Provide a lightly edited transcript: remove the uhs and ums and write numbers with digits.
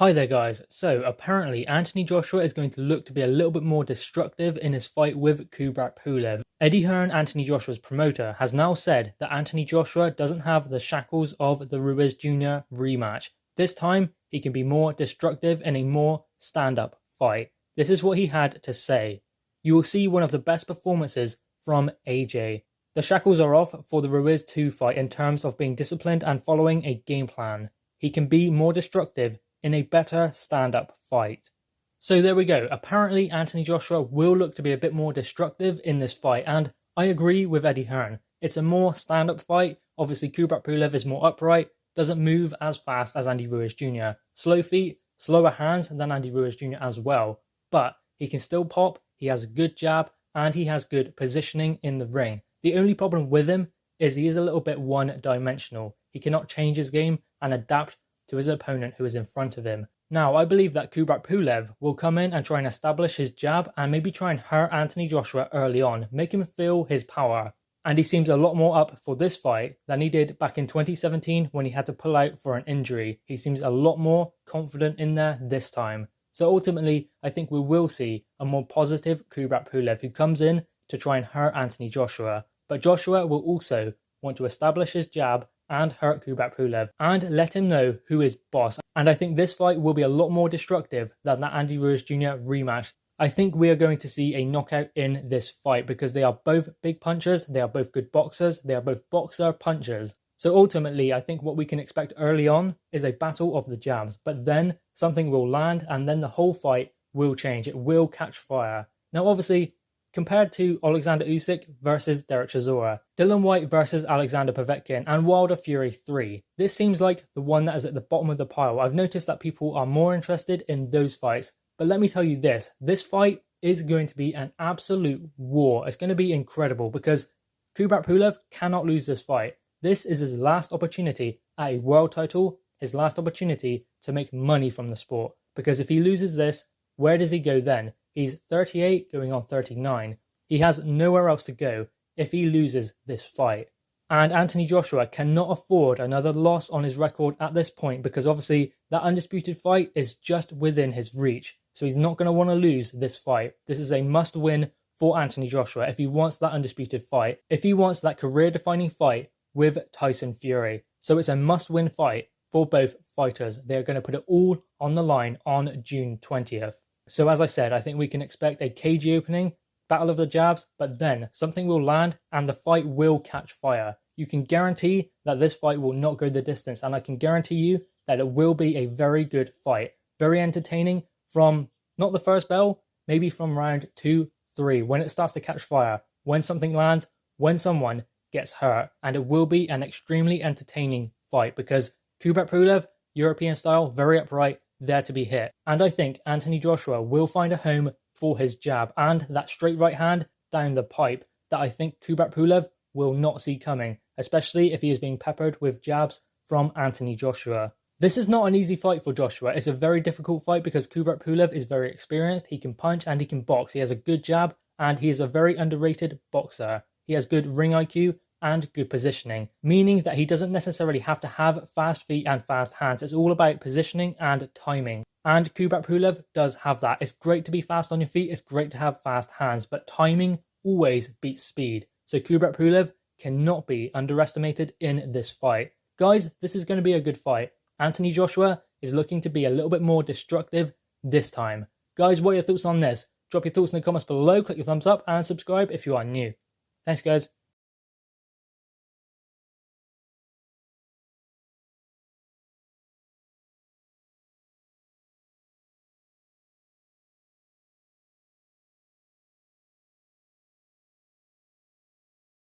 Hi there guys, so apparently Anthony Joshua is going to look to be a little bit more destructive in his fight with Kubrat Pulev. Eddie Hearn, Anthony Joshua's promoter, has now said that Anthony Joshua doesn't have the shackles of the Ruiz Jr. rematch. This time, he can be more destructive in a more stand-up fight. This is what he had to say. You will see one of the best performances from AJ. The shackles are off for the Ruiz 2 fight in terms of being disciplined and following a game plan. He can be more destructive in a better stand-up fight. So there we go. Apparently Anthony Joshua will look to be a bit more destructive in this fight, and I agree with Eddie Hearn. It's a more stand-up fight. Obviously Kubrat Pulev is more upright, doesn't move as fast as Andy Ruiz Jr. Slow feet, slower hands than Andy Ruiz Jr. as well, but he can still pop, he has a good jab, and he has good positioning in the ring. The only problem with him is he is a little bit one-dimensional. He cannot change his game and adapt to his opponent who is in front of him. Now, I believe that Kubrat Pulev will come in and try and establish his jab and maybe try and hurt Anthony Joshua early on, make him feel his power. And he seems a lot more up for this fight than he did back in 2017 when he had to pull out for an injury. He seems a lot more confident in there this time. So ultimately, I think we will see a more positive Kubrat Pulev who comes in to try and hurt Anthony Joshua. But Joshua will also want to establish his jab and hurt Kubrat Pulev and let him know who is boss. And I think this fight will be a lot more destructive than that Andy Ruiz Jr. rematch. I think we are going to see a knockout in this fight because they are both big punchers, they are both good boxers, they are both boxer punchers. So ultimately, I think what we can expect early on is a battle of the jabs, but then something will land and then the whole fight will change. It will catch fire. Now obviously, compared to Alexander Usyk versus Derek Chisora, Dillian Whyte versus Alexander Povetkin, and Wilder Fury 3. This seems like the one that is at the bottom of the pile. I've noticed that people are more interested in those fights. But let me tell you this fight is going to be an absolute war. It's going to be incredible because Kubrat Pulev cannot lose this fight. This is his last opportunity at a world title, his last opportunity to make money from the sport. Because if he loses this, where does he go then? He's 38 going on 39. He has nowhere else to go if he loses this fight. And Anthony Joshua cannot afford another loss on his record at this point because obviously that undisputed fight is just within his reach. So he's not going to want to lose this fight. This is a must win for Anthony Joshua if he wants that undisputed fight, if he wants that career-defining fight with Tyson Fury. So it's a must win fight for both fighters. They're going to put it all on the line on June 20th. So as I said, I think we can expect a cagey opening, battle of the jabs, but then something will land and the fight will catch fire. You can guarantee that this fight will not go the distance, and I can guarantee you that it will be a very good fight. Very entertaining from not the first bell, maybe from round 2, 3, when it starts to catch fire, when something lands, when someone gets hurt. And it will be an extremely entertaining fight because Kubrat Pulev, European style, very upright, there to be hit. And I think Anthony Joshua will find a home for his jab and that straight right hand down the pipe that I think Kubrat Pulev will not see coming, especially if he is being peppered with jabs from Anthony Joshua. This is not an easy fight for Joshua. It's a very difficult fight because Kubrat Pulev is very experienced. He can punch and he can box. He has a good jab and he is a very underrated boxer. He has good ring IQ and good positioning, meaning that he doesn't necessarily have to have fast feet and fast hands. It's all about positioning and timing. And Kubrat Pulev does have that. It's great to be fast on your feet. It's great to have fast hands, but timing always beats speed. So Kubrat Pulev cannot be underestimated in this fight. Guys, this is going to be a good fight. Anthony Joshua is looking to be a little bit more destructive this time. Guys, what are your thoughts on this? Drop your thoughts in the comments below, click your thumbs up and subscribe if you are new. Thanks guys.